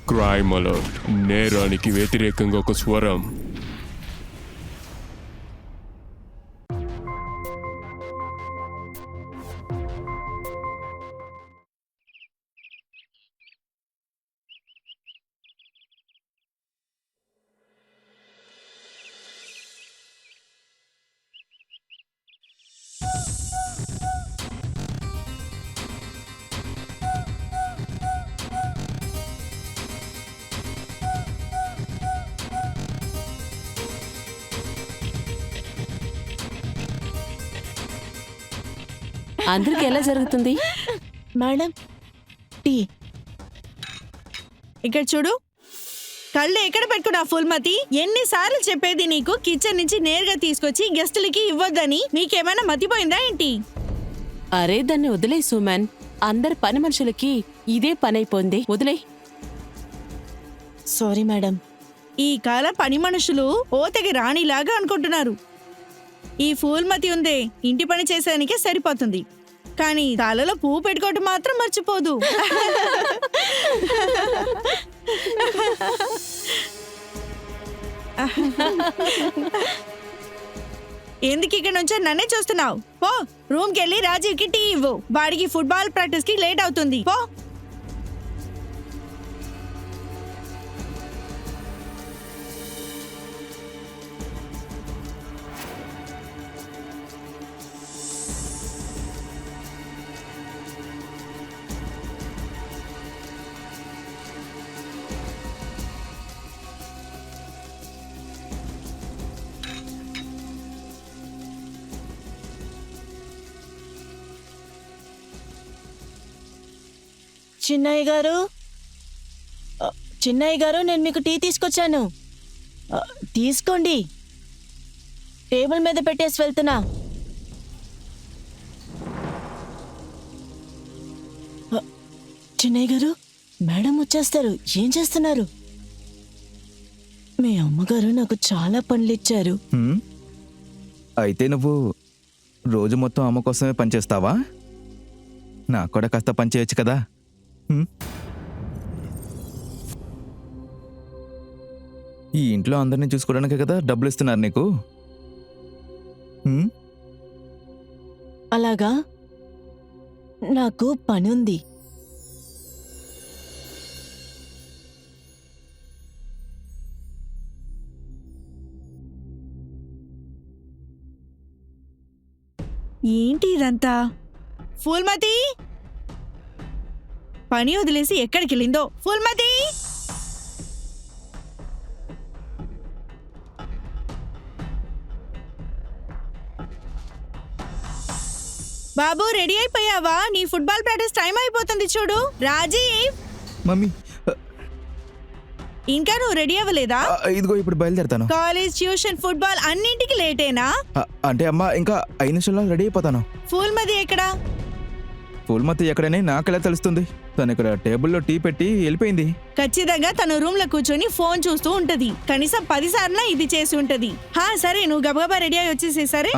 Crime alert, నేరానికి వ్యతిరేకంగా ఒక స్వరం. అందరికి ఎలా జరుగుతుంది? మేడం టీ ఇక్కడ చూడు. కళ్ళు ఎక్కడ పెట్టుకున్నావు ఫుల్మతి? ఎన్నిసార్లు చెప్పేది నీకు కిచెన్ నుంచి నేరుగా తీసుకొచ్చి గెస్టులకి ఇవ్వొద్దని? నీకేమైనా మతిపోయిందా ఏంటి? అరే దాన్ని వదిలే సుమన్, అందరి పని మనుషులకి ఇదే పనైపోయింది, వదిలే. Sorry madam. ఈ కాల పని మనుషులు ఓతకి రాణిలాగా అనుకుంటున్నారు. ఈ ఫూల్మతి ఉందే ఇంటి పని చేసేదానికే సరిపోతుంది, కానీ తలలో పువ్వు పెట్టుకోవటం మాత్రం మర్చిపోదు. ఎందుకు ఇక్కడ నుంచో నన్నే చూస్తున్నావు? పో రూమ్కి వెళ్ళి రాజీవ్కి టీ ఇవ్వు. వాడికి ఫుట్బాల్ ప్రాక్టీస్ కి లేట్ అవుతుంది. పో. చిన్నయ్య గారు నేను మీకు టీ తీసుకొచ్చాను, తీసుకోండి. టేబుల్ మీద పెట్టేసి వెళ్తున్నా. చిన్నయ్య గారు మేడం వచ్చేస్తారు, ఏం చేస్తున్నారు? మీ అమ్మగారు నాకు చాలా పనులు ఇచ్చారు. అయితే నువ్వు రోజు మొత్తం అమ్మ కోసమే పనిచేస్తావా? నాకు కూడా కాస్త పని చేయొచ్చు కదా. ఈ ఇంట్లో అందరినీ చూసుకోవడానికే కదా డబ్బులు ఇస్తున్నారు నీకు. అలాగా, నాకు పని ఉంది. ఏంటి ఇదంతా? ఫూల్మతి పని వదిలేసి ఎక్కడికి వెళ్ళిందో? ఫూల్మతి బాబు, రెడీ అయిపోయావా? నీ ఫుట్బాల్ ప్రాక్టీస్ టైం అయిపోతుంది చూడు. రాజీవ్, మమ్మీ ఇంకా నువ్వు రెడీ అవ్వలేదా? ఇదిగో ఇప్పుడు బయలుదేరుతాను. కాలేజ్, ట్యూషన్, ఫుట్బాల్ అన్నింటికి లేటేనా? అంటే అమ్మా ఇంకా 5 నిమిషాల్లో రెడీ అయిపోతాను. ఫూల్మతి ఎక్కడా? ఫూల్మతి ఎక్కడని నాకెలా తెలుస్తుంది? తను ఇక్కడ టేబుల్లో టీ పెట్టి వెళ్ళిపోయింది. ఖచ్చితంగా తను రూమ్ లో కూర్చొని ఫోన్ చూస్తూ ఉంటది. కనీసం 10 సార్లు ఇది చేసి ఉంటది. సరే, నువ్వు గబగబా రెడీ అయ్యి వచ్చేసే. సరే.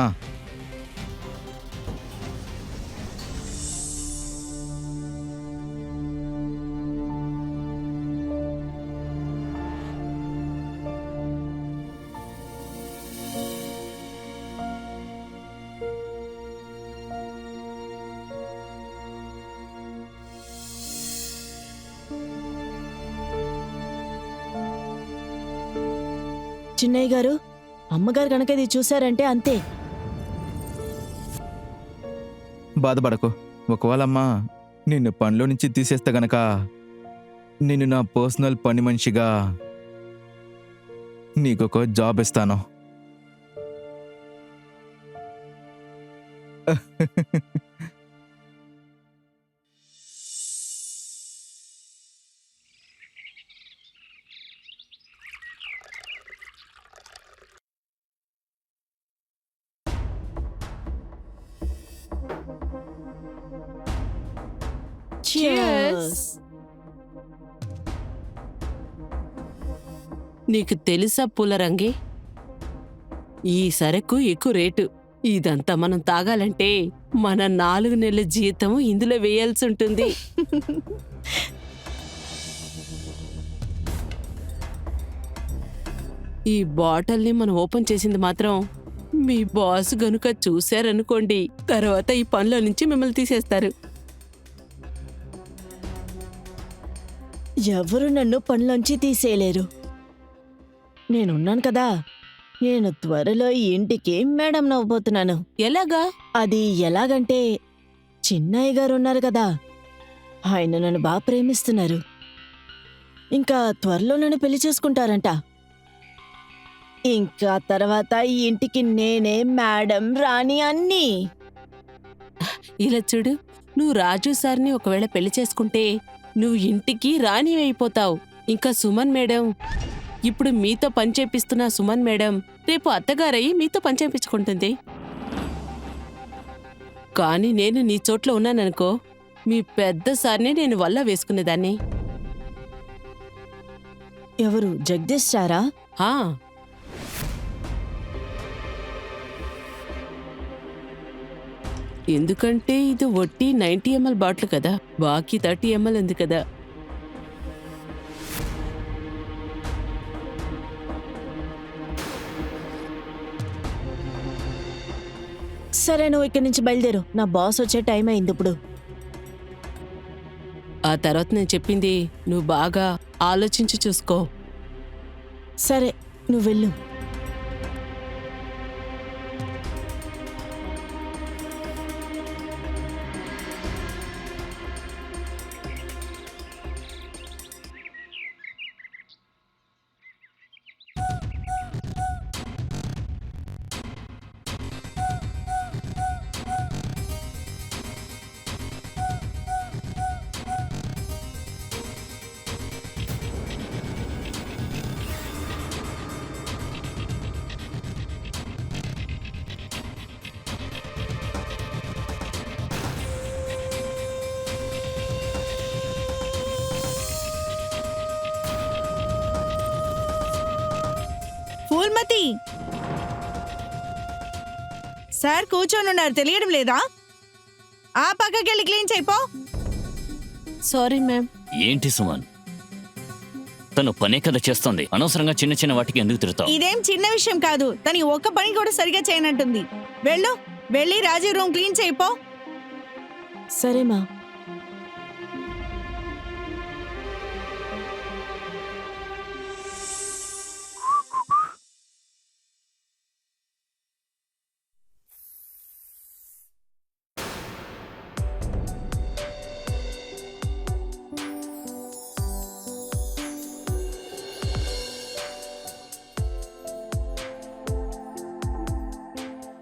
చిన్నయ్య గారు, అమ్మగారు కనుక ఇది చూశారంటే అంతే. బాధపడకు. ఒకవేళ అమ్మా నిన్ను పనిలో నుంచి తీసేస్తే గనక నిన్ను నా పర్సనల్ పని మనిషిగా నీకొక జాబ్ ఇస్తాను. Cheers. నీకు తెలుసా పూలరంగి, ఈ సరకు ఎక్కువ రేటు. ఇదంతా మనం తాగాలంటే మన 4 నెలల జీతం ఇందులో వేయాల్సి ఉంటుంది. ఈ బాటిల్ని మనం ఓపెన్ చేసింది మాత్రం మీ బాస్ గనుక చూశారనుకోండి, తర్వాత ఈ పనిలో నుంచి మిమ్మల్ని తీసేస్తారు. ఎవరు నన్ను పనిలోంచి తీసేయలేరు. నేనున్నాను కదా. నేను త్వరలో ఈ ఇంటికి మేడం నవ్వబోతున్నాను. ఎలాగా? అది ఎలాగంటే, చిన్నయ్య గారు ఉన్నారు కదా, ఆయన నన్ను బాగా ప్రేమిస్తున్నారు. ఇంకా త్వరలో నన్ను పెళ్లి చేసుకుంటారంట. ఇంకా తర్వాత ఈ ఇంటికి నేనే మేడం, రాణి అన్నీ. ఇలా చూడు, నువ్వు రాజు సార్ని ఒకవేళ పెళ్లి చేసుకుంటే నువ్వు ఇంటికి రాణి అయిపోతావు. ఇంకా సుమన్ మేడం, ఇప్పుడు మీతో పని చేపిస్తున్న సుమన్ మేడం రేపు అత్తగారయ్యి మీతో పని చేపించుకుంటుంది. కానీ నేను నీ చోట్ల ఉన్నాననుకో, మీ పెద్ద సార్ని నేను వల్ల వేసుకునేదాన్ని. ఎవరు, జగదీష్ సారా? హా, ఎందుకంటే ఇది ఒట్టి 90 ml బాటిల్ కదా, బాకీ 30 ml ఉంది కదా. సరే, నువ్వు ఇక్కడి నుంచి బయలుదేరు. నా బాస్ వచ్చే టైం అయింది ఇప్పుడు. ఆ తర్వాత నేను చెప్పింది నువ్వు బాగా ఆలోచించి చూసుకో. సరే, నువ్వు వెళ్ళు. ఫూల్మతి సార్ కూర్చొని ఉన్నారు, తెలియడం లేదా? ఆ పక్కకెళ్ళి క్లీన్ చేయిపో. Sorry ma'am. ఏంటి సుమన్, తను పనే కదా చేస్తోంది, అనవసరంగా చిన్న చిన్న వాటికి ఎందుకు తిరుగుతావు? ఇదేం చిన్న విషయం కాదు. తను ఒక్క పని కూడా సరిగా చేయనంటుంది. వెళ్ళి రాజీవ్ రూమ్ క్లీన్ చేయిపో. సరే మా.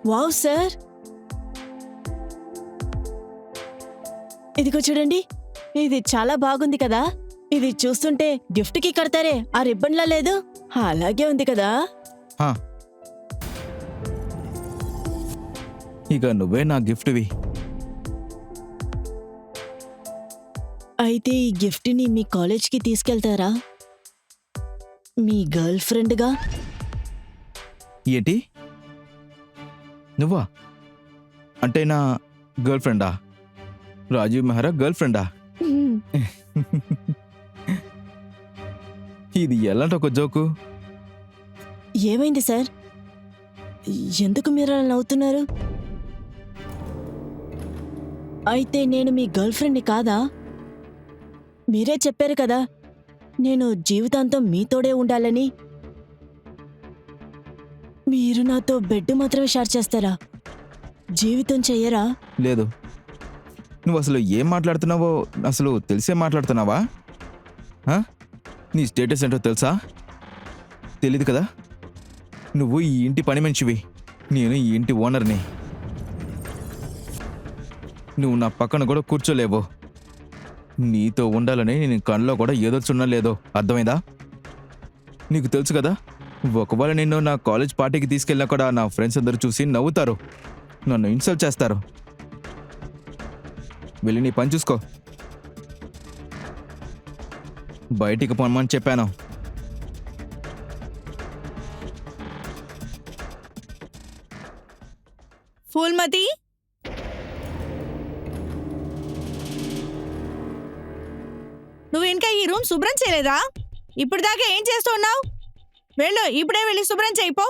వావ్ సార్, ఇదిగో చూడండి, ఇది చాలా బాగుంది కదా. ఇది చూస్తుంటే గిఫ్ట్ కి కడతారే ఆ రిబ్బన్లా లేదు, అలాగే ఉంది కదా. హా. ఇక నువ్వే నా గిఫ్ట్వి. అయితే ఈ గిఫ్ట్ని మీ కాలేజ్కి తీసుకెళ్తారా, మీ గర్ల్ ఫ్రెండ్గా? ఏంటి, నువ్వా? అంటే నా గర్ల్ ఫ్రెండా? రాజీవ్ మెహ్రా గర్ల్ ఫ్రెండా? ఇది ఎలాంటి ఒక జోకు? ఏమైంది సార్, ఎందుకు మీరు అలా నవ్వుతున్నారు? అయితే నేను మీ గర్ల్ ఫ్రెండ్ని కాదా? మీరే చెప్పారు కదా నేను జీవితాంతం మీతోడే ఉండాలని. మీరు నాతో బెడ్ మాత్రమే షేర్ చేస్తారా, జీవితం చెయ్యరా? లేదు. నువ్వు అసలు ఏం మాట్లాడుతున్నావో అసలు తెలిసే మాట్లాడుతున్నావా? నీ స్టేటస్ ఏంటో తెలుసా? తెలీదు కదా. నువ్వు ఈ ఇంటి పని మనిషివి, నేను ఈ ఇంటి ఓనర్ని. నువ్వు నా పక్కన కూడా కూర్చోలేవు. నీతో ఉండాలని నేను కళ్ళలో కూడా ఏదో చున్నలేదో, అర్థమైందా? నీకు తెలుసు కదా, ఒకవేళ నిన్ను నా కాలేజ్ పార్టీకి తీసుకెళ్ళినా కూడా నా ఫ్రెండ్స్ అందరూ చూసి నవ్వుతారు, నన్ను ఇన్సల్ట్ చేస్తారు. వెళ్ళి నీ పని చూసుకో. బయటికి పొమ్మని చెప్పాను. ఫూల్మతి, నువ్వు ఇంకా ఈ రూమ్ శుభ్రం చేయలేదా? ఇప్పుడు దాకా ఏం చేస్తున్నావు? వెళ్ళు, ఇప్పుడే వెళ్ళి శుభ్రం చేయిపో.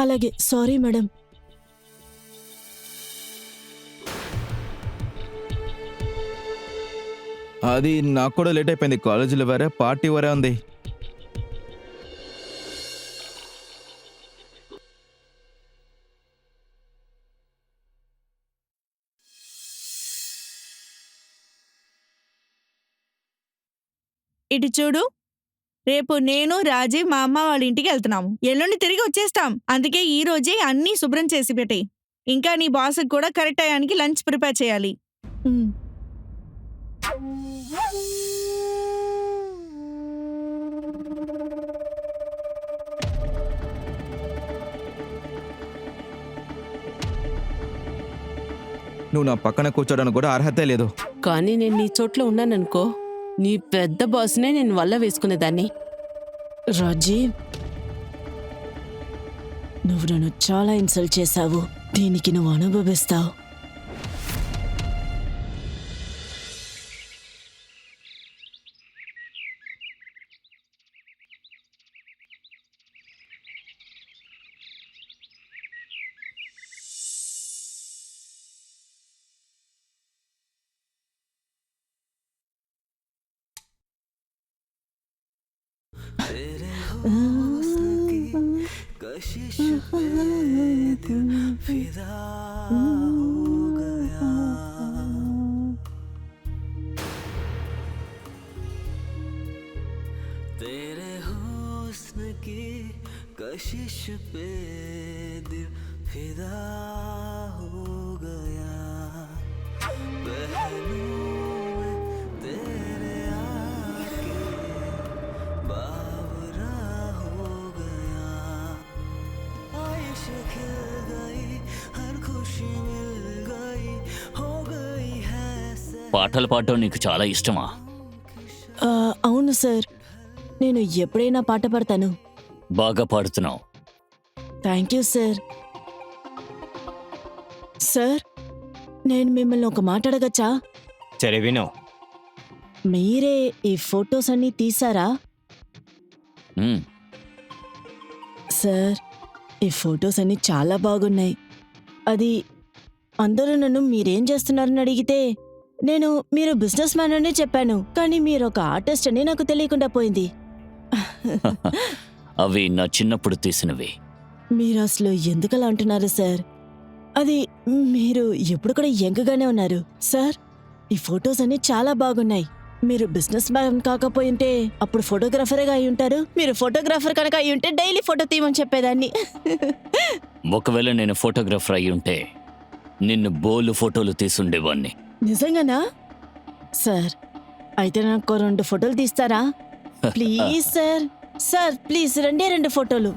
అలాగే, సారీ మేడం. అది నాకు కూడా లేట్ అయిపోయింది. కాలేజీలో వేరే, పార్టీ వేరే ఉంది. ఇటు చూడు, రేపు నేను రాజీ మా అమ్మ వాళ్ళ ఇంటికి వెళ్తున్నాము. ఎల్లుండి తిరిగి వచ్చేస్తాం. అందుకే ఈ రోజే అన్నీ శుభ్రం చేసి పెట్టేయ్. ఇంకా నీ బాస్కి కూడా కరెక్ట్ టయానికి లంచ్ ప్రిపేర్ చేయాలి. ఉమ్. నువ్వు నా పక్కన కూర్చోడానికి కూడా అర్హతే లేదు. కానీ నేను నీ చోట్ల ఉన్నాననుకో, నీ పెద్ద బాస్నే నేను వల్ల వేసుకునేదాన్ని. రాజీవ్, నువ్వు నన్ను చాలా ఇన్సల్ట్ చేశావు. దీనికి నువ్వు అనుభవిస్తావు. तेरे हुस्न की कशिश पे दिल फिदा हो गया पहलू में तेरे आके बावरा हो गया आयुष खिल गई हर खुशी मिल गई हो गई है పాటలు పాడటం నీకు చాలా ఇష్టమా? అవును సార్, నేను ఎప్పుడైనా పాట పాడతాను. బాగా పాడుతున్నావు. Thank you sir. సార్, నేను మిమ్మల్ని ఒక మాట అడగచ్చా? సరే విను. మీరే ఈ ఫొటోస్ అన్నీ తీసారా? ఉమ్, సార్, ఈ ఫొటోస్ అన్నీ చాలా బాగున్నాయి. అది అందరూ నన్ను మీరేం చేస్తున్నారని అడిగితే నేను మీరు బిజినెస్ మ్యాన్ అనే చెప్పాను. కానీ మీరు ఒక ఆర్టిస్ట్ అని నాకు తెలియకుండా పోయింది. అవి నా చిన్నప్పుడు తీసినవి. మీరు అసలు ఎందుకలా అంటున్నారు సార్? అది మీరు ఎప్పుడు కూడా యంగ్గానే ఉన్నారు. సార్, ఈ ఫొటోస్ అన్ని చాలా బాగున్నాయి. మీరు బిజినెస్ మ్యాన్ కాకపోయింటే అప్పుడు ఫోటోగ్రాఫర్గా అయి ఉంటారు. మీరు ఫోటోగ్రాఫర్ కనుక అయి ఉంటే డైలీ ఫోటో తీయమని చెప్పేదాన్ని. ఒకవేళ నేను ఫోటోగ్రాఫర్ అయి ఉంటే నిన్ను బోలు ఫోటోలు తీసుండేవాణ్ణి. నిజంగానా? సార్, అయితే నాకు 2 ఫోటోలు తీస్తారా? Please sir. సార్ ప్లీజ్ 2 ఫోటోలు.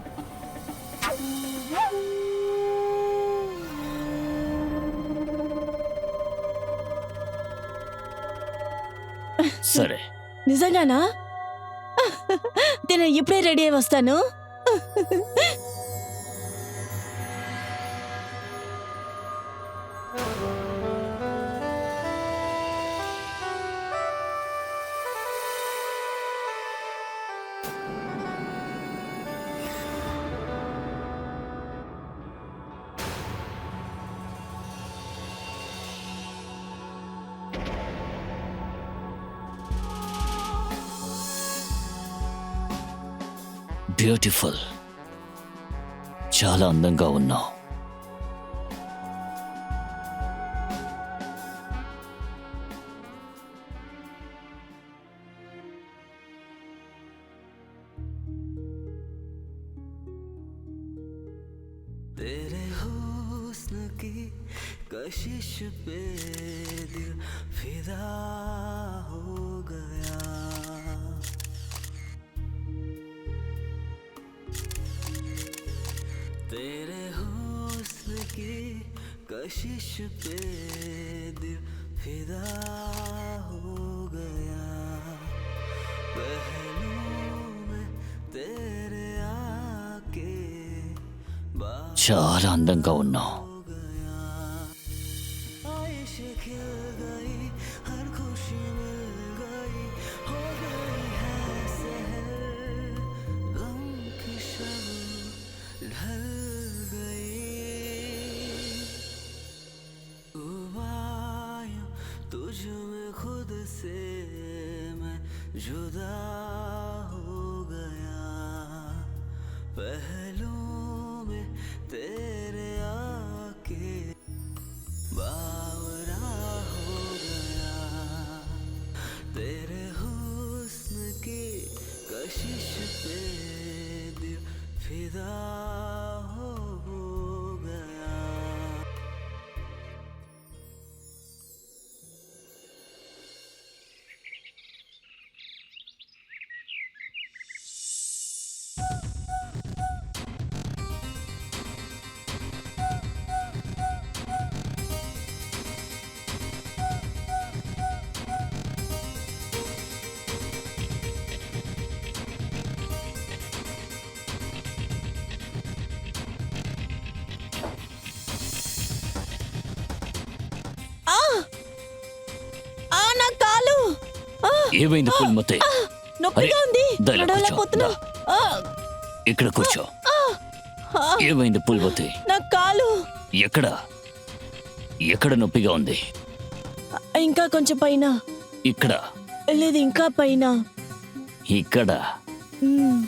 సరే. నిజంగానా? నేను ఇప్పుడే రెడీ అయి వస్తాను. బ్యూటిఫుల్. చాలా అందంగా ఉన్నావు. तेरे हुस्न की कशिश पे दिल फिदा हो गया तेरे हुस्न की कशिश पे दिल फिदा हो गया पहलू में तेरे आके చాలా అందంగా ఉన్నావు. आयुष खिल गई हर खुशी मिल गई हो गई है सहर गम की पहलू में तेरे आके बावरा हो गया तेरे हुस्न की कशिश पे दिल फिदा हो गया నా కాలు ఏమైంది పుల్మతి? నొప్పిగా ఉంది. దా ఇలా కూర్చో, నడవలేకపోతున్నాను. ఇక్కడ కూర్చో. ఏమైంది పుల్మతి? నా కాలు ఎక్కడ ఎక్కడ నొప్పిగా ఉంది? ఇంకా కొంచెం పైన. ఇక్కడ లేదు, ఇంకా పైన. ఇక్కడ మ్మ్.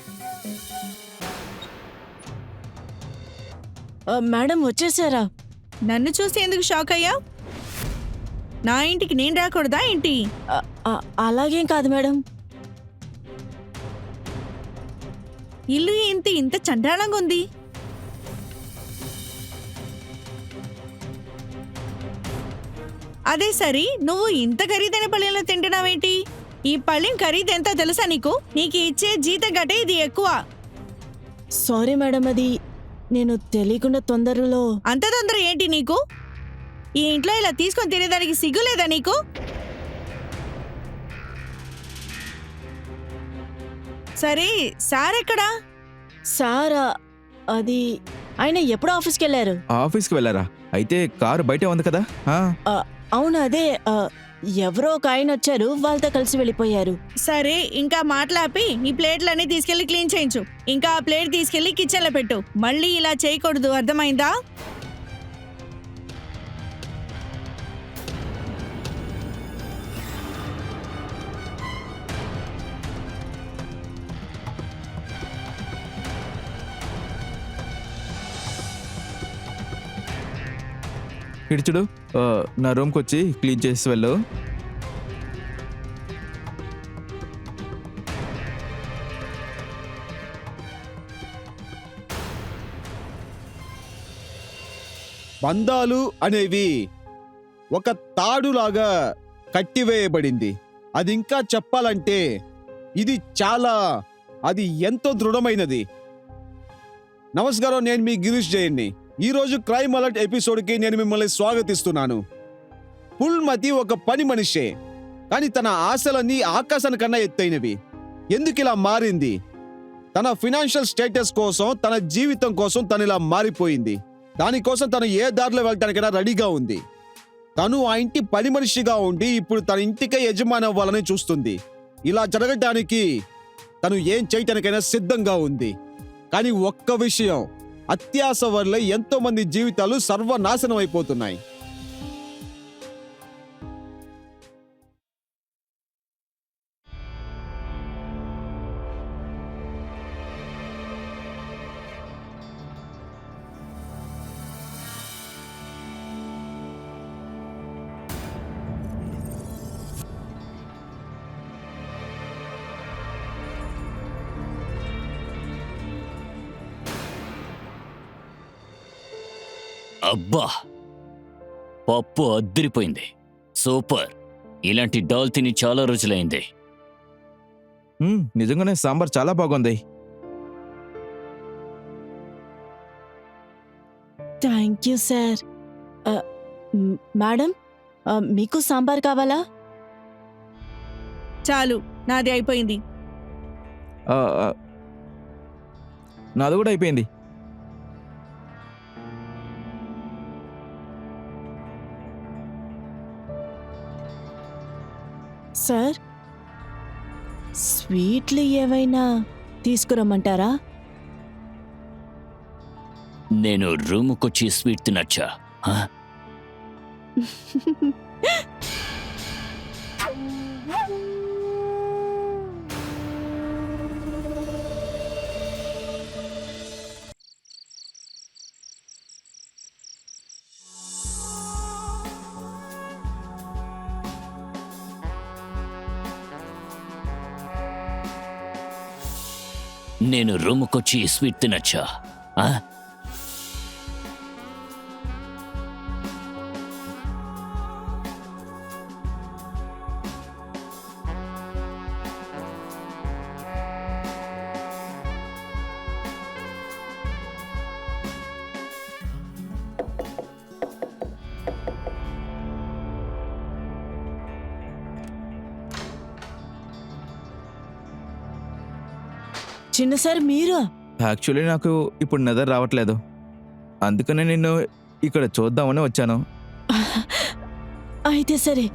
మేడం వచ్చేసారా? నన్ను చూసి ఎందుకు షాక్ అయ్యా? నా ఇంటికి నేను రాకూడదా ఏంటి? అలాగేం కాదు మేడం. ఇల్లు ఏంటి ఇంత చండాలంగా ఉంది? అదే సరి, నువ్వు ఇంత ఖరీదైన పళ్ళెంలో తింటున్నావేంటి? ఈ పళ్ళెం ఖరీదు ఎంత తెలుసా నీకు? నీకు ఇచ్చే జీతం గటే ఇది ఎక్కువ. సారీ మేడం, అది నేను తెలియకుండా తొందరలో. అంత తొందర ఏంటి నీకు? ఈ ఇంట్లో ఇలా తీసుకొని తినేదానికి సిగ్గు లేదా నీకు? సరే, సార్ ఎక్కడా? సారా, అది ఆయన ఎప్పుడు ఆఫీస్కి వెళ్ళారు? ఆఫీస్కి వెళ్ళారా? అయితే కారు బయటే ఉంది కదా. అవును, అదే ఎవరో ఒక ఆయన వచ్చారు, వాళ్ళతో కలిసి వెళ్ళిపోయారు. సరే, ఇంకా మాట్లాపి ఈ ప్లేట్లన్నీ తీసుకెళ్లి క్లీన్ చేయించు. ఇంకా ఆ ప్లేట్ తీసుకెళ్లి కిచెన్ లో పెట్టు. మళ్ళీ ఇలా చేయకూడదు, అర్థమైందా? ఇడుచుడు, నా రూమ్కి వచ్చి క్లీన్ చేసి వెళ్ళు. బంధాలు అనేవి ఒక తాడులాగా కట్టివేయబడింది. అది ఇంకా చెప్పాలంటే ఇది అది ఎంతో దృఢమైనది. నమస్కారం, నేను మీ గిరీష్ జైన్ని. ఈరోజు క్రైమ్ అలర్ట్ ఎపిసోడ్కి నేను మిమ్మల్ని స్వాగతిస్తున్నాను. పుల్మతి ఒక పని మనిషే, కానీ తన ఆశలన్నీ ఆకాశానికన్నా ఎత్తైనవి. ఎందుకు ఇలా మారింది? తన ఫినాన్షియల్ స్టేటస్ కోసం, తన జీవితం కోసం తను ఇలా మారిపోయింది. దానికోసం తను ఏ దారిలో వెళ్ళటానికైనా రెడీగా ఉంది. తను ఆ ఇంటి పని మనిషిగా ఉండి ఇప్పుడు తన ఇంటికే యజమాని అవ్వాలని చూస్తుంది. ఇలా జరగటానికి తను ఏం చేయటానికైనా సిద్ధంగా ఉంది. కానీ ఒక్క విషయం, అత్యాశ వల్ల ఎంతో మంది జీవితాలు సర్వనాశనం అయిపోతున్నాయి. అబ్బా, పప్పు అద్దరిపోయింది. సూపర్. ఇలాంటి డాల్ తిని చాలా రోజులైంది. నిజంగానే సాంబార్ చాలా బాగుంది. Thank you sir. మేడం, మీకు సాంబార్ కావాలా? చాలు, నాది అయిపోయింది. నాది కూడా అయిపోయింది. సార్, స్వీట్లు ఏవైనా తీసుకురమ్మంటారా? నేను రూముకొచ్చి స్వీట్ తినచ్చా? నేను రూముకొచ్చి ఈ స్వీట్ తినచ్చా? ఆ? చిన్న సార్ మీరు యాక్చువల్లీ నాకు ఇప్పుడు నిద్ర రావట్లేదు, అందుకనే నిన్ను ఇక్కడ చూద్దామని వచ్చాను. అయితే సరే,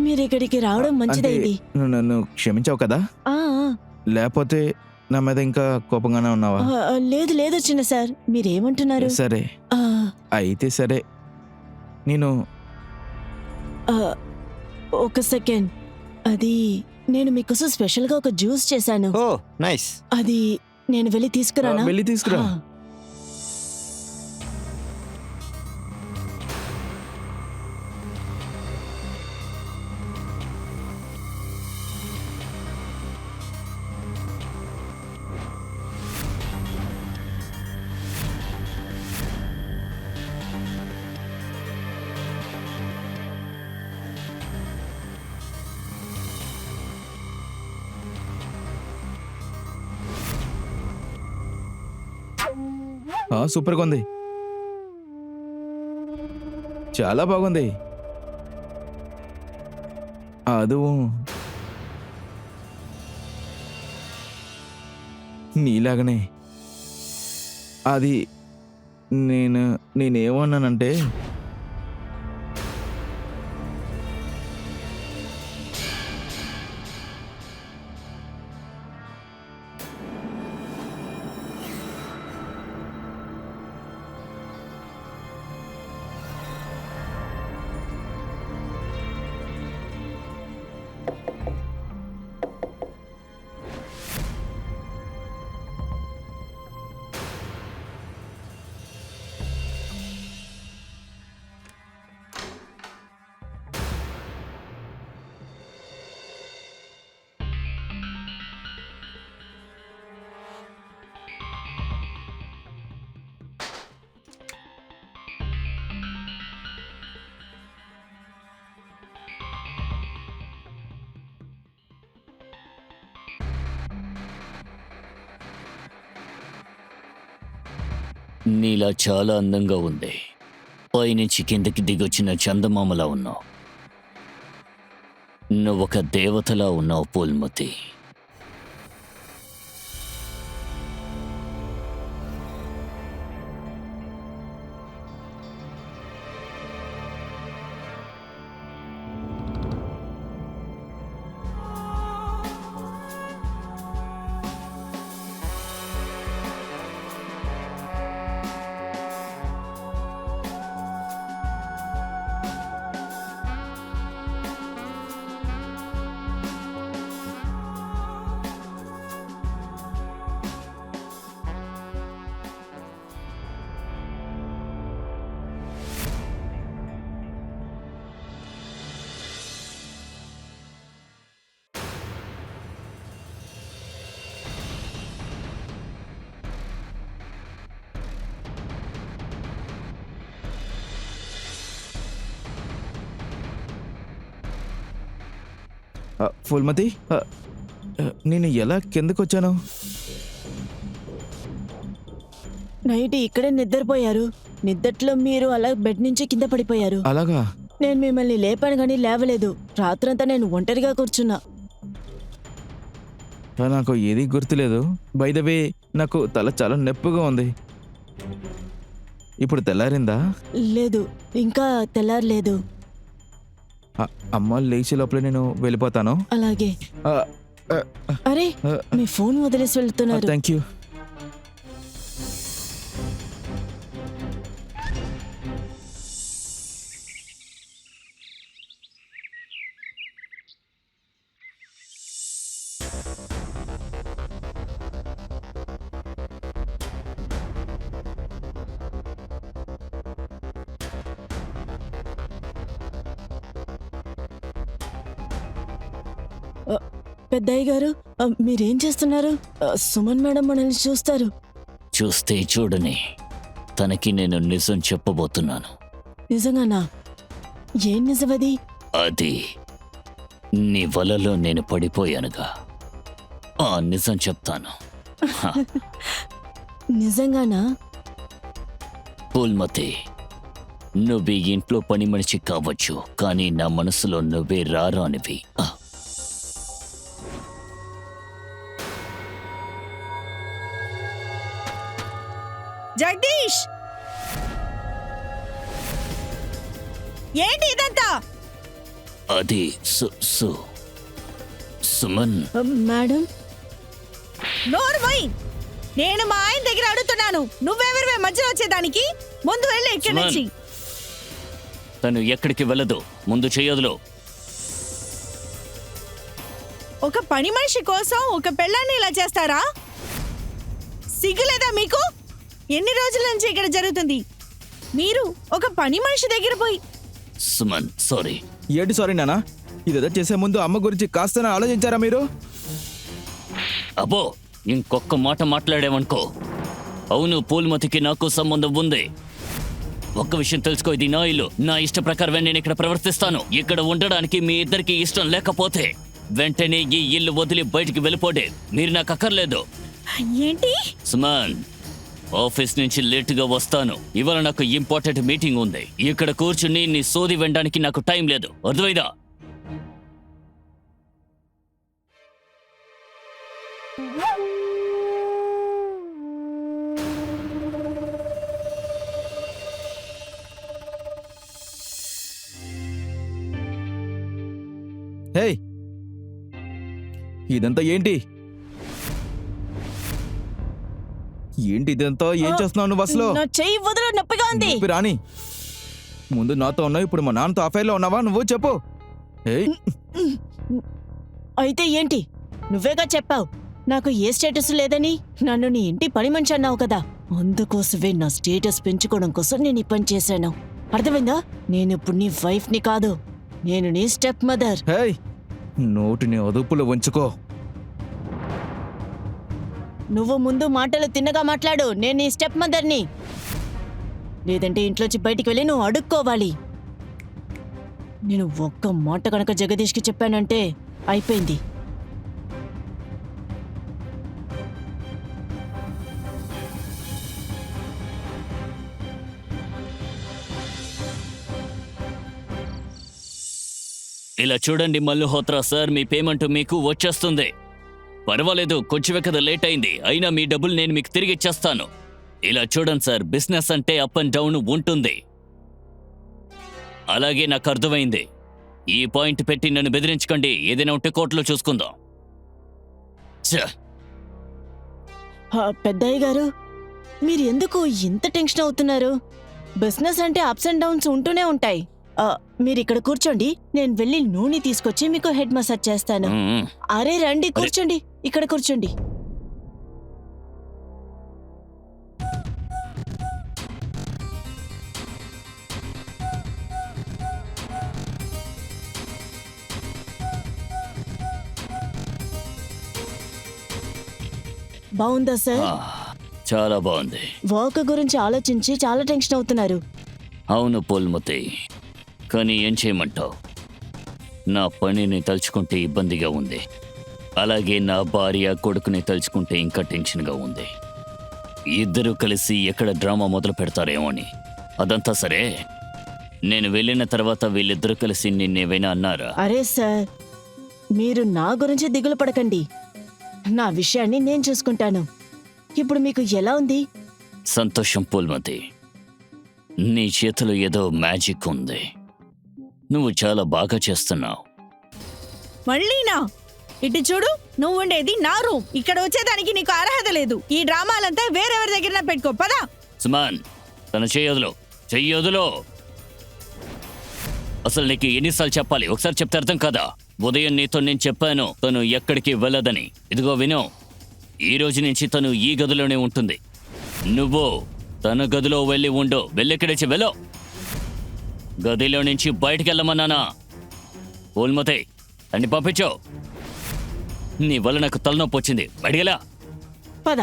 మీరు ఇక్కడికి రావడం అంటే మంచిదైంది. నువ్వు నన్ను క్షమించావు కదా, ఆ, ఆ. లేకపోతే నా మీద ఇంకా కోపంగానే ఉన్నావా? లేదు లేదు చిన్న సార్, మీరేమంటున్నారు? సరే ఆ, అయితే సరే, నేను ఆ, ఒక సెకండ్. అది నేను మీకోసం స్పెషల్గా ఒక జ్యూస్ చేశాను. ఓ నైస్. అది నేను వెళ్ళి తీసుకురానా? వెళ్ళి తీసుకురా. ఆ. సూపర్గా ఉంది, చాలా బాగుంది. అది నీలాగనే. అది నేనేమన్నానంటే, నీలా చాలా అందంగా ఉంది. పైనుంచి కిందకి దిగొచ్చిన చందమామలా ఉన్నావు. నువ్వొక దేవతలా ఉన్నావు పూల్మతి. ఫుల్మతి, నేను ఎలా కిందకు వచ్చాను? నైట్ ఇక్కడే నిద్రపోయారు. నిద్దట్లో మీరు అలా బెడ్ నుంచి కింద పడిపోయారు. అలాగా? నేను మిమ్మల్ని లేపాను కానీ లేవలేదు. రాత్రంతా నేను ఒంటరిగా కూర్చున్నా. నాకు ఏది గుర్తులేదు. బై ద వే, నాకు తల చాలా నొప్పిగా ఉంది. ఇప్పుడు తెల్లారిందా? లేదు, ఇంకా తెల్లారలేదు. అమ్మ లేచి లోపల నేను వెళ్ళిపోతాను. అలాగే. అరే, మీ ఫోన్ వదిలేసి వెళ్తున్నారు. Thank you. పెద్దయ్య గారు, మీరేం చేస్తున్నారు? సుమన్ మేడం మనల్ని చూస్తారు. చూస్తే చూడని తనకి నేను నిజం చెప్పబోతున్నాను. నిజంగానా? ఏం నిజమది? అది నీ వలలో నేను పడిపోయానుగా, ఆ నిజం చెప్తాను. నిజంగానా? పూల్మతి, నువ్వు ఈ ఇంట్లో పని మనిషి కావచ్చు, కానీ నా మనసులో నువ్వే రారానివి. జగదీష్, ఏంటి ఇదంతా? అది సుమన్. మేడం, నోరు మూయ్. నేను మా ఆయన దగ్గర అడుగుతున్నాను, నువ్వెవరివే మధ్యలో వచ్చేదానికి? ముందు వెళ్ళి ఇక్కడి సుమన్. నుంచి. తను ఎక్కడికి వెళ్ళదు, ముందు చెయ్యదులో. ఒక పని మనిషి కోసం ఒక పెళ్ళాన్ని ఇలా చేస్తారా? సిగ్గులేదా మీకు? ఎన్ని రోజుల నుంచి ఇక్కడ జరుగుతుంది? మీరు ఒక పని మనిషి దగ్గర పోయి. సుమన్, సారీ. ఏంటి సారీ నానా? ఇదేదో చేసే ముందు అమ్మ గురించి కాస్త ఆలోచించారా మీరు? అబ్బో, ఇంకొక్క మాట మాట్లాడావనుకో. అవును, పూల్మతికి నాకు సంబంధం ఉంది. ఒక్క విషయం తెలుసుకో, ఇది నా ఇల్లు. నా ఇష్ట ప్రకారమే నేను ఇక్కడ ప్రవర్తిస్తాను. ఇక్కడ ఉండడానికి మీ ఇద్దరికి ఇష్టం లేకపోతే వెంటనే ఈ ఇల్లు వదిలి బయటికి వెళ్ళిపోండి. మీరు నాకు అక్కర్లేదు. ఏంటి? సుమన్, ఆఫీస్ నుంచి లేటుగా వస్తాను. ఇవాళ నాకు ఇంపార్టెంట్ మీటింగ్ ఉంది. ఇక్కడ కూర్చుని నీ సోది వినడానికి నాకు టైం లేదు, అర్థమైందా? హే, ఇదంతా ఏంటి? ఏంటి ఇదంతా? ఏం చేస్తున్నావు నువ్వు అసలు? నా చెయ్యి వదిలి, నొప్పిగా ఉంది. నొప్పి రాని. ముందు నాతో ఉన్నావు, ఇప్పుడు మా నాన్నతో అఫైర్లో ఉన్నావా? నువ్వు చెప్పు. ఏయ్, అయితే ఏంటి? నువ్వేగా చెప్పావు నాకు ఏ స్టేటస్ లేదని. నన్ను నీ ఇంటి పని మనిషి అన్నావు కదా, అందుకోసమే నా స్టేటస్ పెంచుకోవడం కోసం నేను ఈ పని చేశాను. అర్థమైందా? నేనిప్పుడు నీ వైఫ్ ని కాదు, నేను నీ స్టెప్ మదర్. హే, నోటిని అదుపులో ఉంచుకో. నువ్వు ముందు మాటలు తిన్నగా మాట్లాడు. నేను నీ స్టెప్ మదర్ని. లేదంటే ఇంట్లోంచి బయటికి వెళ్ళి నువ్వు అడుక్కోవాలి. నేను ఒక్క మాట కనుక జగదీష్కి చెప్పానంటే అయిపోయింది. ఇలా చూడండి మల్లుహోత్రా సార్, మీ పేమెంట్ మీకు వచ్చేస్తుంది. పర్వాలేదు, కొంచెమే కదా లేట్ అయింది, అయినా మీ డబ్బులు నేను మీకు తిరిగి ఇచ్చేస్తాను. ఇలా చూడండి సార్, బిజినెస్ అంటే అప్ అండ్ డౌన్ ఉంటుంది. అలాగే నాకు అర్థమైంది. ఈ పాయింట్ పెట్టి నన్ను బెదిరించకండి. ఏదైనా ఉంటే కోర్టులో చూసుకుందాం. పెద్దయ్య గారు, మీరు ఎందుకు ఇంత టెన్షన్ అవుతున్నారు? బిజినెస్ అంటే అప్స్ అండ్ డౌన్స్ ఉంటూనే ఉంటాయి. మీరు ఇక్కడ కూర్చోండి, నేను వెళ్ళి నూనె తీసుకొచ్చి మీకు హెడ్ మసాజ్ చేస్తాను. అరే రండి, కూర్చోండి, ఇక్కడ కూర్చోండి. బాగుందా సార్? చాలా బాగుంది. వర్క్ గురించి ఆలోచించి చాలా టెన్షన్ అవుతున్నారు. అవును పూల్మతి, కానీ ఏం చేయమంటావు? నా పనిని తలుచుకుంటే ఇబ్బందిగా ఉంది. అలాగే నా భార్య కొడుకుని తలుచుకుంటే ఇంకా టెన్షన్గా ఉంది. ఇద్దరూ కలిసి ఎక్కడ డ్రామా మొదలు పెడతారేమో అని. అదంతా సరే, నేను వెళ్ళిన తర్వాత వీళ్ళిద్దరూ కలిసి నిన్నేవైనా అన్నారా? అరే సార్, మీరు నా గురించి దిగులు పడకండి. నా విషయాన్ని నేను చూసుకుంటాను. ఇప్పుడు మీకు ఎలా ఉంది? సంతోషం పూల్మతి, నీ చేతిలో ఏదో మ్యాజిక్ ఉంది. నువ్వు చాలా బాగా చేస్తున్నావు. మళ్ళీనా? ఇటు చూడు, నువ్వు ఉండేది నా రూమ్. ఇక్కడ వచ్చేదానికి నీకు అర్హత లేదు. ఈ డ్రామాలంతా వేరెవరి దగ్గర పెట్టుకో, పదా. సుమన్, తన చెయ్యొదులో. అసలు నీకు ఎన్నిసార్లు చెప్పాలి? ఒకసారి చెప్తే అర్థం కదా. ఉదయం నీతో నేను చెప్పాను తను ఎక్కడికి వెళ్ళదని. ఇదిగో విను, ఈ రోజు నుంచి తను ఈ గదిలోనే ఉంటుంది. నువ్వు తన గదిలో వెళ్ళి ఉండు. వెళ్ళెక్కడిచి వెళ్ళో. గదిలో నుంచి బయటికి వెళ్ళమన్నానా? పూల్మతి, అన్ని పంపించో. నీ వల్ల నాకు తలనొప్పి వచ్చింది. బయటికెలా. పద.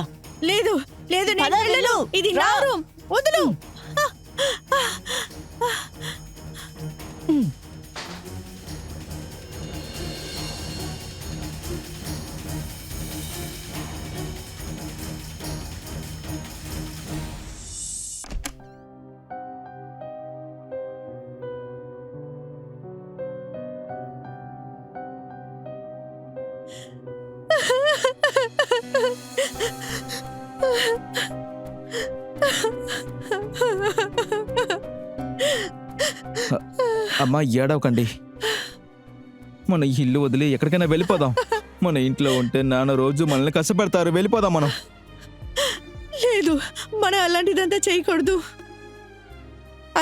లేదు లేదు నేను పద, వెళ్ళను. వెళ్ళు. ఇది నా రా. రూమ్. వదులు. అమ్మా ఏడవకండి. మన ఇల్లు వదిలి ఎక్కడికైనా వెళ్ళిపోదాం. మన ఇంట్లో ఉంటే నాన్న రోజు మనల్ని కష్టపెడతారు. వెళ్ళిపోదాం మనం. లేదు, మనం అలాంటిదంతా చేయకూడదు.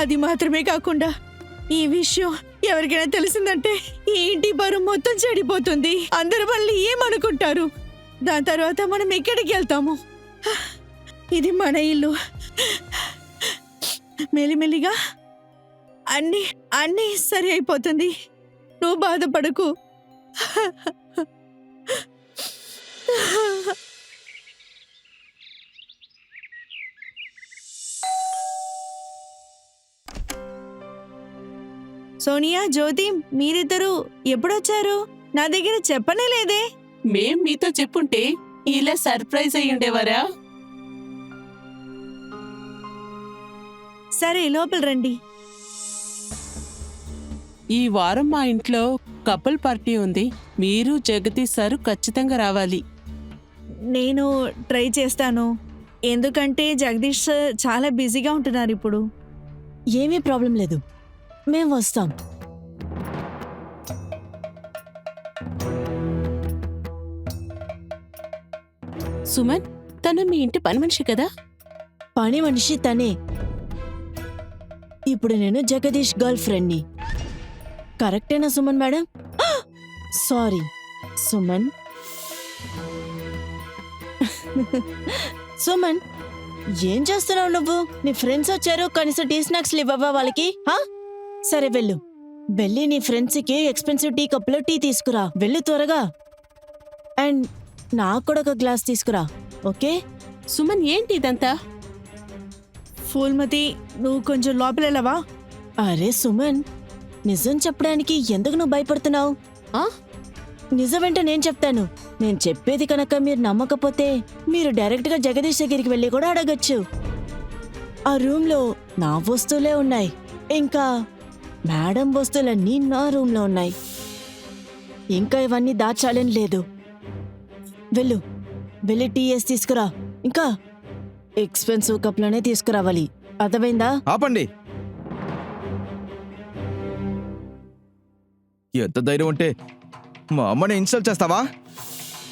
అది మాత్రమే కాకుండా ఈ విషయం ఎవరికైనా తెలిసిందంటే ఈ ఇంటి బరువు మొత్తం చెడిపోతుంది. అందరూ మళ్ళీ ఏమనుకుంటారు? దాని తర్వాత మనం ఎక్కడికి వెళ్తాము? ఇది మన ఇల్లు. మెల్లిమెల్లిగా అన్నీ అన్నీ సరి అయిపోతుంది. నువ్వు బాధపడకు. సోనియా, జ్యోతి, మీరిద్దరూ ఎప్పుడొచ్చారు? నా దగ్గర చెప్పనే లేదే. మేం మీతో చెప్పుంటే ఇలా సర్ప్రైజ్ అయి ఉండేవారా? సరే, లోపల రండి. ఈ వారం మా ఇంట్లో కపుల్ పార్టీ ఉంది. మీరు జగదీష్ సారు ఖచ్చితంగా రావాలి. నేను ట్రై చేస్తాను. ఎందుకంటే జగదీష్ సార్ చాలా బిజీగా ఉంటున్నారు ఇప్పుడు. ఏమీ ప్రాబ్లం లేదు, మేం వస్తాం. సుమన్, తను మీ ఇంటి పని మనిషి కదా? పని మనిషి తనే. ఇప్పుడు నేను జగదీష్ గర్ల్ ఫ్రెండ్ని. కరెక్టేనా సుమన్ మేడం? సారీ సుమన్. సుమన్, ఏం చేస్తున్నావు నువ్వు? నీ ఫ్రెండ్స్ వచ్చారు, కనీసం టీ స్నాక్స్లు ఇవ్వవా వాళ్ళకి? సరే వెళ్ళు, వెళ్ళి నీ ఫ్రెండ్స్కి ఎక్స్పెన్సివ్ టీ కప్లో టీ తీసుకురా. వెళ్ళు త్వరగా. అండ్ నాకు కూడా ఒక గ్లాస్ తీసుకురా, ఓకే? సుమన్, ఏంటి ఇదంతా? ఫూల్మతి, నువ్వు కొంచెం లోపలెళ్ళవా? అరే సుమన్, నిజం చెప్పడానికి ఎందుకు నువ్వు భయపడుతున్నావు? నిజమేంటో నేను చెప్తాను. నేను చెప్పేది కనుక మీరు నమ్మకపోతే మీరు డైరెక్ట్గా జగదీష్ దగ్గరికి వెళ్ళి కూడా అడగచ్చు. ఆ రూమ్లో నా వస్తువులే ఉన్నాయి, ఇంకా మేడం వస్తువులన్నీ నా రూమ్లో ఉన్నాయి. ఇంకా ఇవన్నీ దాచాలని లేదు. వెళ్ళు, వెళ్ళి టీ వేసి తీసుకురా. ఇంకా ఎక్స్పెన్సివ్ కప్లోనే తీసుకురావాలి, అర్థమైందా? ఆపండి. ఎంత ధైర్యం ఉంటే మా అమ్మని ఇన్సల్ట్ చేస్తావా?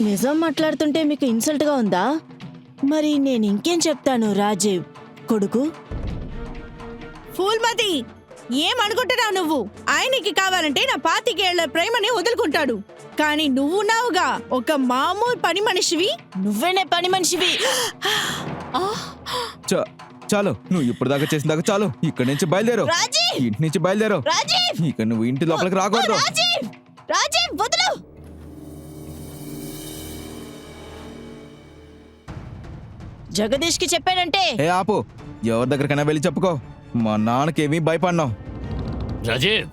నిజం మాట్లాడుతుంటే మీకు ఇన్సల్ట్గా ఉందా? మరి నేను ఇంకేం చెప్తాను రాజీవ్ కొడుకు. ఫూల్మతి, ఏమనుకుంటున్నావు నువ్వు? ఆయనకి కావాలంటే నా 25 ఏళ్ల ప్రేమని వదులుకుంటాడు. కానీ నువ్వున్నావుగా ఒక మామూలు పని మనిషివి. నువ్వేనే పని మనిషివి. చాలు, నువ్వు ఇప్పుడు దాకా చేసిన దాకా చాలు. ఇక్కడి నుంచి బయలుదేరు. రాజీవ్! ఇంటి నుంచి బయలుదేరు. రాజీవ్! ఇక నువ్వు ఇంటి లోపలికి రాకూడదు. రాజీవ్! రాజీవ్, వదులు! జగదీష్కి చెప్పానంటే ఏ ఆపు, ఎవరి దగ్గరకైనా వెళ్ళి చెప్పుకో. మా నాన్నకేమీ భయపడినావు. రాజీవ్,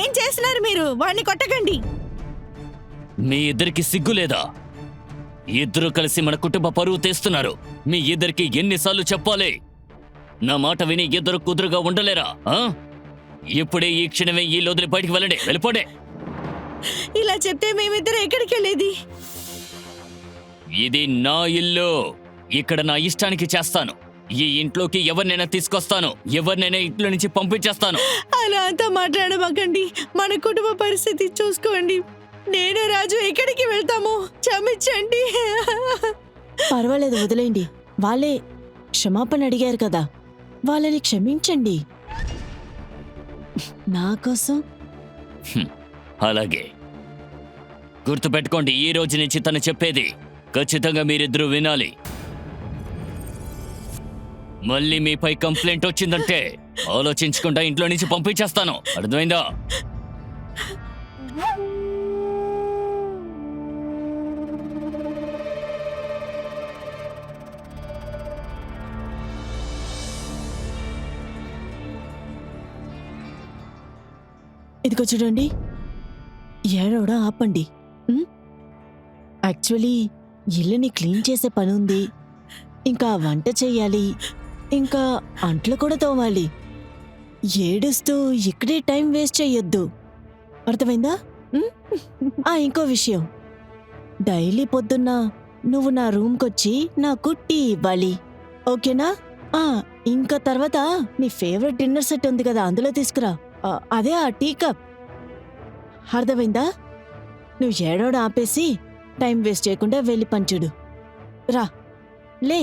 ఏం చేస్తున్నారు మీరు? వాడిని కొట్టకండి. మీ ఇద్దరికి సిగ్గు లేదా? ఇద్దరు కలిసి మన కుటుంబ పరువు తీస్తున్నారు. మీ ఇద్దరికి ఎన్నిసార్లు చెప్పాలి? నా మాట విని ఇద్దరు కుదురుగా ఉండలేరా? ఇప్పుడే ఈ క్షణమే ఈ లోతులు బయటికి వెళ్ళండి, వెళ్ళిపోండి. ఇలా చెప్తే మేమిద్దరం ఎక్కడికి వెళ్ళేది? ఇది నా ఇల్లు, ఇక్కడ నా ఇష్టానికి చేస్తాను. ఈ ఇంట్లోకి ఎవరినైనా తీసుకొస్తాను, ఎవరినైనా ఇంట్లో నుంచి పంపించేస్తాను. అలా అంతా మాట్లాడమాకండి. మన కుటుంబ పరిస్థితి చూసుకోండి. నేను రాజు ఎక్కడికి వెళ్తాము? క్షమించండి. పర్వాలేదు, వదిలేయండి. వాళ్ళే క్షమాపణ అడిగారు కదా, వాళ్ళని క్షమించండి నా కోసం. అలాగే గుర్తుపెట్టుకోండి, ఈ రోజు నుంచి తను చెప్పేది ఖచ్చితంగా మీరిద్దరూ వినాలి. మళ్ళీ మీపై కంప్లైంట్ వచ్చిందంటే ఆలోచించకుండా ఇంట్లో నుంచి పంపించేస్తాను, అర్థమైందా? ఇదిగో చూడండి, ఏడవడం ఆపండి. యాక్చువల్లీ ఇల్లుని క్లీన్ చేసే పని ఉంది, ఇంకా వంట చెయ్యాలి, ఇంకా అంట్లు కూడా తోమాలి. ఏడుస్తూ ఇక్కడే టైం వేస్ట్ చెయ్యొద్దు, అర్థమైందా? ఇంకో విషయం, డైలీ పొద్దున్న నువ్వు నా రూమ్కొచ్చి నాకు టీ ఇవ్వాలి, ఓకేనా? ఇంకా తర్వాత నీ ఫేవరెట్ డిన్నర్ సెట్ ఉంది కదా, అందులో తీసుకురా. అదే ఆ టీ కప్, అర్థమైందా? నువ్వు ఏడవడం ఆపేసి టైం వేస్ట్ చేయకుండా వెళ్ళి పంచుడు. రా, లే.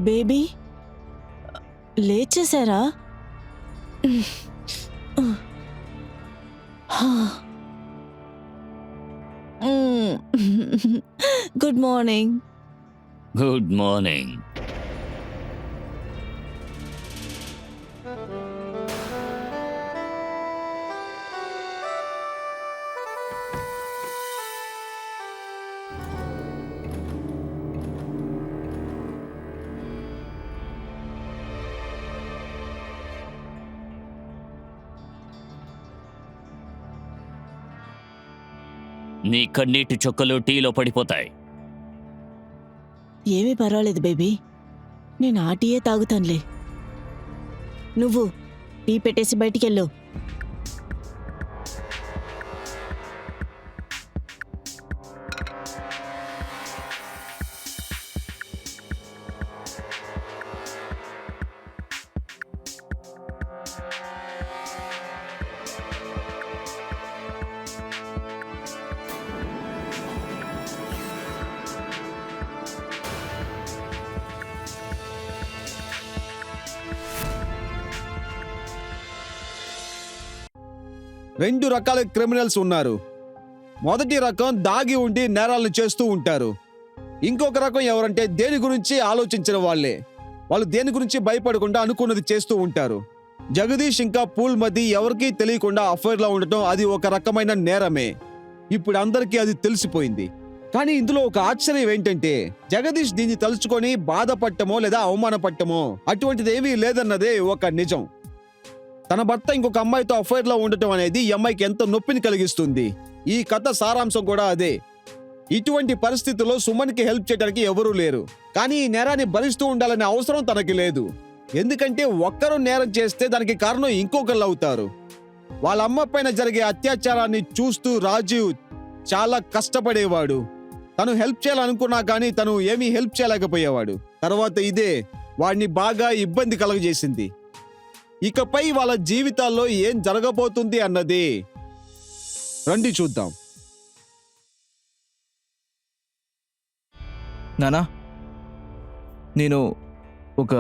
బేబీ, లేచేశారా? Good morning. Good morning. నీ కన్నీటి చుక్కలు టీలో పడిపోతాయి. ఏమీ పర్వాలేదు బేబీ, నేను ఆ టీయే తాగుతానులే. నువ్వు టీ పెట్టేసి బయటికెళ్ళు. రెండు రకాల క్రిమినల్స్ ఉన్నారు. మొదటి రకం దాగి ఉండి నేరాలను చేస్తూ ఉంటారు. ఇంకొక రకం ఎవరంటే దేని గురించి ఆలోచించిన వాళ్ళే. వాళ్ళు దేని గురించి భయపడకుండా అనుకున్నది చేస్తూ ఉంటారు. జగదీష్ ఇంకా పూల్మతి ఎవరికీ తెలియకుండా అఫైర్లో ఉండటం అది ఒక రకమైన నేరమే. ఇప్పుడు అందరికీ అది తెలిసిపోయింది. కానీ ఇందులో ఒక ఆశ్చర్యం ఏంటంటే జగదీష్ దీన్ని తలుచుకొని బాధపడటమో లేదా అవమానపడటమో అటువంటిది ఏమీ లేదన్నదే ఒక నిజం. తన భర్త ఇంకొక అమ్మాయితో అఫైర్లో ఉండటం అనేది ఈ అమ్మాయికి ఎంత నొప్పిని కలిగిస్తుంది. ఈ కథ సారాంశం కూడా అదే. ఇటువంటి పరిస్థితుల్లో సుమన్కి హెల్ప్ చేయడానికి ఎవరూ లేరు. కానీ ఈ నేరాన్ని భరిస్తూ ఉండాలనే అవసరం తనకి లేదు. ఎందుకంటే ఒక్కరు నేరం చేస్తే దానికి కారణం ఇంకొకళ్ళు అవుతారు. వాళ్ళ అమ్మ పైన జరిగే అత్యాచారాన్ని చూస్తూ రాజీవ్ చాలా కష్టపడేవాడు. తను హెల్ప్ చేయాలనుకున్నా కానీ తను ఏమీ హెల్ప్ చేయలేకపోయేవాడు. తర్వాత ఇదే వాడిని బాగా ఇబ్బంది కలుగజేసింది. ఇకపై వాళ్ళ జీవితాల్లో ఏం జరగబోతుంది అన్నది రండి చూద్దాం. నానా, నేను ఒక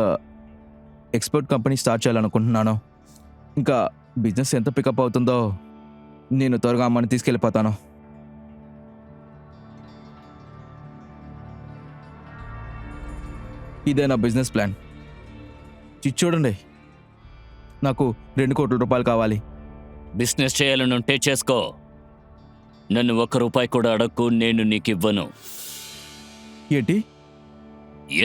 ఎక్స్పోర్ట్ కంపెనీ స్టార్ట్ చేయాలనుకుంటున్నాను. ఇంకా బిజినెస్ ఎంత పికప్ అవుతుందో నేను త్వరగా అమ్మని తీసుకెళ్ళిపోతాను. ఇదే నా బిజినెస్ ప్లాన్. చూడండి, నాకు 2 కోట్ల రూపాయలు కావాలి. బిజినెస్ చేయాలనుంటే చేసుకో. నన్ను 1 రూపాయి కూడా అడక్కు, నేను నీకు ఇవ్వను. ఏంటి?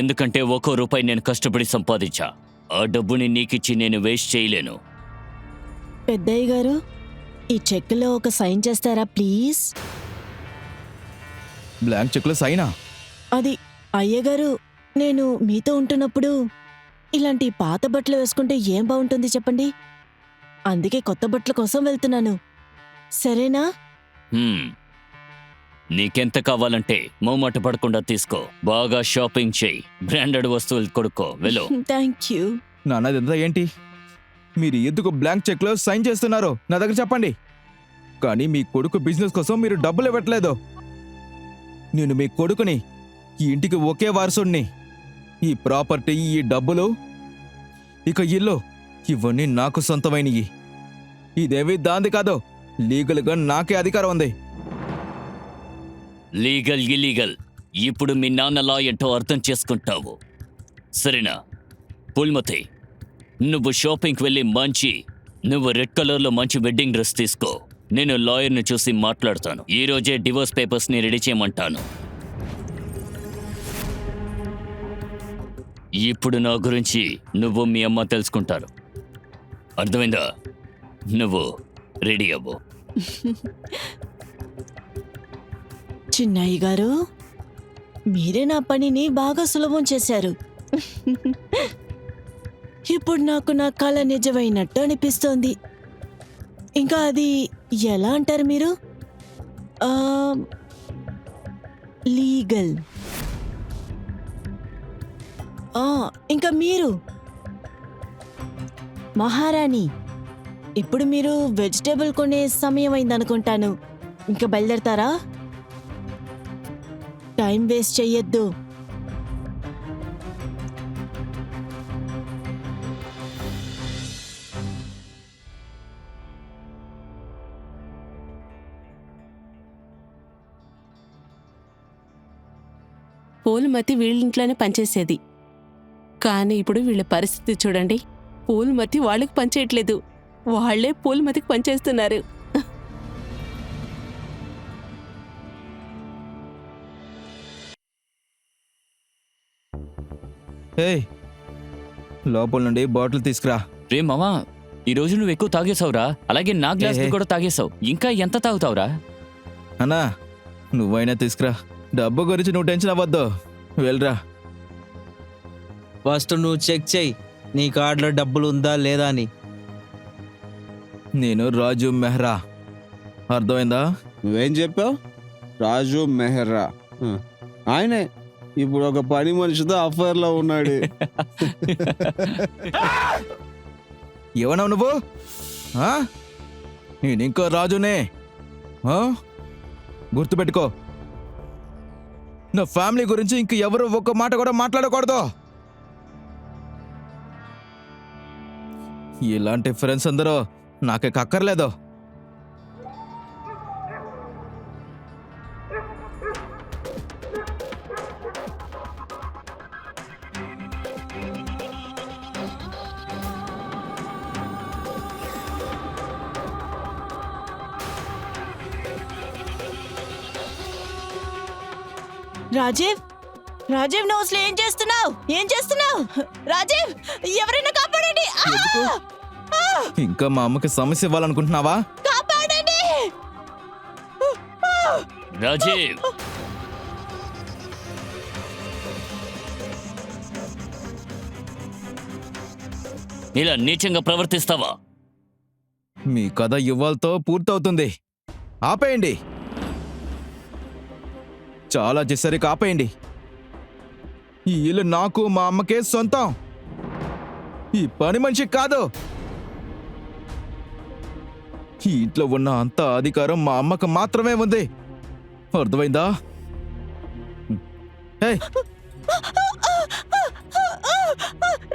ఎందుకంటే 1 రూపాయి నేను కష్టపడి సంపాదించా. ఆ డబ్బుని నీకిచ్చి నేను వేస్ట్ చేయలేను. పెద్దయ్య గారు, ఈ చెక్లో ఒక సైన్ చేస్తారా ప్లీజ్? బ్లాంక్ చెక్లో సైనా? అది అయ్యగారు, నేను మీతో ఉంటున్నప్పుడు ఇలాంటి పాత బట్టలు వేసుకుంటే ఏం బాగుంటుంది చెప్పండి? అందుకే కొత్త బట్టల కోసం వెళ్తున్నాను. సరేనా? హ్మ్. నీకెంత కావాలంటే మొహమాట పడకుండా తీసుకో. బాగా షాపింగ్ చేయి. బ్రాండెడ్ వస్తువులు కొడుకో. వెళ్ళు. Thank you. నాన్న ఇదంతా ఏంటి? మీరు ఎందుకు బ్లాంక్ చెక్లో సైన్ చేస్తున్నారు నా దగ్గర చెప్పండి. కానీ మీ కొడుకు బిజినెస్ కోసం మీరు డబ్బులు ఇవ్వట్లేదు. నేను మీ కొడుకుని, ఈ ఇంటికి ఒకే వారసుడిని. ఈ ప్రాపర్టీ, ఈ డబ్బులు, ఇక ఇల్లు, ఇవన్నీ నాకు సొంతమైనవి. ఇదేవి దాంది కాదు. లీగల్గా నాకే అధికారం ఉంది. లీగల్ ఇల్లీగల్ ఇప్పుడు మీ నాన్న లా ఏంటో అర్థం చేసుకుంటావు. సరేనా? పూల్మతి, నువ్వు షాపింగ్కి వెళ్ళి నువ్వు రెడ్ కలర్లో మంచి వెడ్డింగ్ డ్రెస్ తీసుకో. నేను లాయర్ని చూసి మాట్లాడతాను. ఈ రోజే డివోర్స్ పేపర్స్ని రెడీ చేయమంటాను. ఇప్పుడు నా గురించి నువ్వు మీ అమ్మ తెలుసుకుంటారు. అర్థమైందా? నువ్వు రెడీ అవ్వు. చిన్నయ్య గారు, మీరే నా పనిని బాగా సులభం చేశారు. ఇప్పుడు నాకు నా కళ నిజమైనట్టు అనిపిస్తోంది. ఇంకా అది ఎలా అంటారు మీరు? లీగల్. ఇంకా మీరు మహారాణి. ఇప్పుడు మీరు వెజిటేబుల్ కొనే సమయం అయిందనుకుంటాను. ఇంకా బయలుదేరతారా? టైం వేస్ట్ చెయ్యొద్దు. పూలమతి వీళ్ళింట్లోనే పనిచేసేది. కానీ ఇప్పుడు వీళ్ళ పరిస్థితి చూడండి. పూలమతి వాళ్ళకి పనిచేయట్లేదు, వాళ్లే పూలమతికి పనిచేస్తున్నారు. ఏయ్, లోపల నుండి బాటిల్ తీసుకురా. రే మామా, ఈరోజు నువ్వు ఎక్కువ తాగేసావురా. అలాగే నా గ్లాస్ ఏహే. కూడా తాగేసావు. ఇంకా ఎంత తాగుతావురా? అన్నా, నువ్వైనా తీసుకురా. డబ్బు గురించి నువ్వు టెన్షన్ అవ్వద్దు. వెళ్ళరా. ఫస్ట్ నువ్వు చెక్ చేయి నీ కార్డులో డబ్బులు ఉందా లేదా అని. నేను రాజు మెహ్రా. అర్థమైందా? నువ్వేం చెప్పావు? రాజు మెహ్రా. ఆయనే ఇప్పుడు ఒక పని మనిషితో అఫైర్లో ఉన్నాడు. ఏమన్నావు నువ్వు? ఆ? నేను ఇంకో రాజునే. గుర్తుపెట్టుకో, నా ఫ్యామిలీ గురించి ఇంక ఎవరు ఒక్క మాట కూడా మాట్లాడకూడదు. ఇలాంటి ఫ్రెండ్స్ అందరూ నాకే అక్కర్లేదు. రాజీవ్, రాజీవ్, నువ్వు అసలు ఏం చేస్తున్నావు? ఏం చేస్తున్నావు? రాజీవ్, ఎవరైనా కాపాడండి! ఎందుకు? ఇంకా మా అమ్మకి సమస్య ఇవ్వాలనుకుంటున్నావా? కాపాడండి! రాజీవ్, ఇలా నీచంగా ప్రవర్తిస్తావా? మీ కథ ఇవ్వాలతో పూర్తవుతుంది. ఆపేయండి. చాలా చేసరికి ఆపేయండి. ఈ ఇల్లు నాకు మా అమ్మకే సొంతం. ఈ పని మనిషి కాదు. ఈ ఇంట్లో ఉన్న అంత అధికారం మా అమ్మకు మాత్రమే ఉంది. అర్థమైందా? ఏయ్,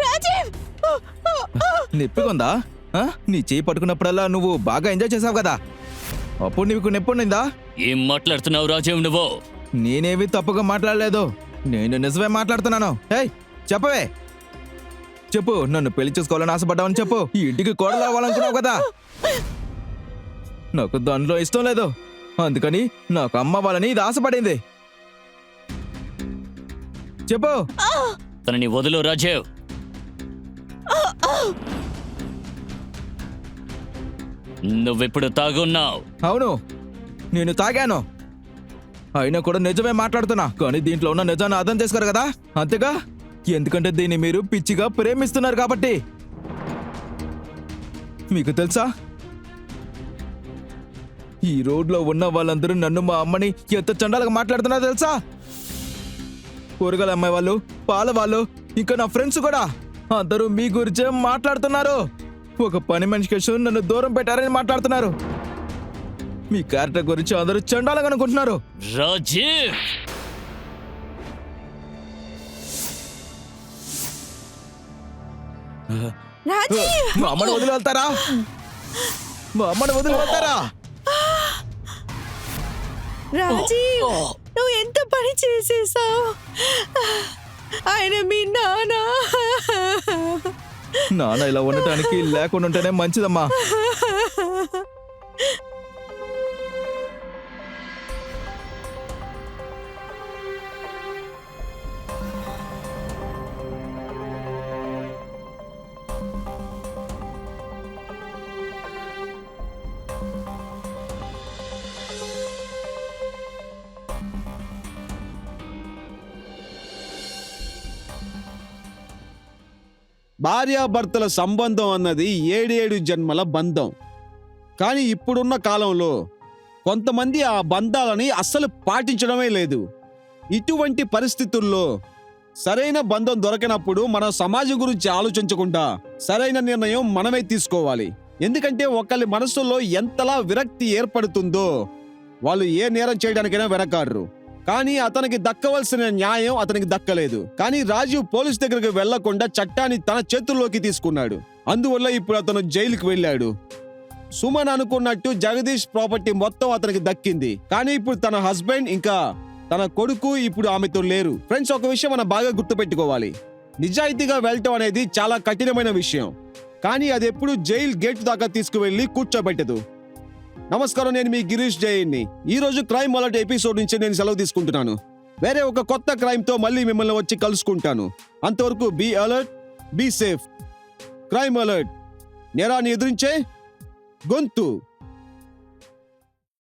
రాజీవ్! నొప్పిగా నీ చేయి పట్టుకున్నప్పుడల్లా నువ్వు బాగా ఎంజాయ్ చేసావు కదా, అప్పుడు నీకు నొప్పుండిందా? ఏం మాట్లాడుతున్నావు రాజీవ్ నువ్వు? నేనేవి తప్పుగా మాట్లాడలేదు. నేను నిజమే మాట్లాడుతున్నాను. ఏయ్, చెప్పవే. చెప్పు, నన్ను పెళ్లి చేసుకోవాలని ఆశపడ్డావని చెప్పు. ఈ ఇంటికి కోడలు అవ్వాలనుకున్నావు కదా. నాకు దానిలో ఇష్టం లేదు. అందుకని నాకు అమ్మ వాళ్ళని ఇది ఆశపడింది. చెప్పు. తనని వదులు రాజీవ్. నువ్వెప్పుడు తాగున్నావు? అవును, నేను తాగాను. అయినా కూడా నిజమే మాట్లాడుతున్నా. కానీ దీంట్లో ఉన్న నిజాన్ని అర్థం చేసుకోరు కదా, అంతేగా? ఎందుకంటే దీన్ని మీరు పిచ్చిగా ప్రేమిస్తున్నారు కాబట్టి. మీకు తెలుసా ఈ రోడ్లో ఉన్న వాళ్ళందరూ నన్ను మా అమ్మని ఎంత చండాలుగా మాట్లాడుతున్నారో తెలుసా? కూరగాయల అమ్మాయి వాళ్ళు, పాల వాళ్ళు, ఇంకా నా ఫ్రెండ్స్ కూడా అందరూ మీ గురించే మాట్లాడుతున్నారు. ఒక పని మనిషి కోసం నన్ను దూరం పెట్టారని మాట్లాడుతున్నారు. మీ క్యారెక్టర్ గురించి అందరూ చండాలంగా అనుకుంటున్నారు. రాజీవ్, రాజీవ్ మా అమ్మని వదిలి వెళ్తారా? మా అమ్మని వదిలి వెళ్తారా? రాజీవ్ నువ్వు ఎంత పని చేసేసావు. ఆయన మీ నాన్న. నాన్న ఇలా ఉండటానికి లేకుండా ఉంటేనే మంచిదమ్మా. భార్యాభర్తల సంబంధం అన్నది 7 జన్మల బంధం. కానీ ఇప్పుడున్న కాలంలో కొంతమంది ఆ బంధాలని అస్సలు పాటించడమే లేదు. ఇటువంటి పరిస్థితుల్లో సరైన బంధం దొరకనప్పుడు మన సమాజం గురించి ఆలోచించకుండా సరైన నిర్ణయం మనమే తీసుకోవాలి. ఎందుకంటే ఒకరి మనసులో ఎంతలా విరక్తి ఏర్పడుతుందో వాళ్ళు ఏ నేరం చేయడానికైనా వెనకాడరు. కానీ అతనికి దక్కవలసిన న్యాయం అతనికి దక్కలేదు. కానీ రాజీవ్ పోలీస్ దగ్గరికి వెళ్లకుండా చట్టాన్ని తన చేతుల్లోకి తీసుకున్నాడు. అందువల్ల ఇప్పుడు అతను జైలుకి వెళ్ళాడు. సుమన్ అనుకున్నట్టు జగదీష్ ప్రాపర్టీ మొత్తం అతనికి దక్కింది. కానీ ఇప్పుడు తన హస్బెండ్ ఇంకా తన కొడుకు ఇప్పుడు ఆమెతో లేరు. ఫ్రెండ్స్, ఒక విషయం మనం బాగా గుర్తుపెట్టుకోవాలి. నిజాయితీగా వెళ్ళటం అనేది చాలా కఠినమైన విషయం. కానీ అది ఎప్పుడు జైలు గేట్ దాకా తీసుకువెళ్లి కూర్చోబెట్టదు. నమస్కారం, నేను మీ గిరీష్ జైన్ని. ఈ రోజు క్రైమ్ అలర్ట్ ఎపిసోడ్ నుంచి నేను సెలవు తీసుకుంటున్నాను. వేరే ఒక కొత్త క్రైమ్ తో మళ్ళీ మిమ్మల్ని వచ్చి కలుసుకుంటాను. అంతవరకు be alert, be safe. Crime alert, నేరాన్ని ఎదిరించే గొంతు.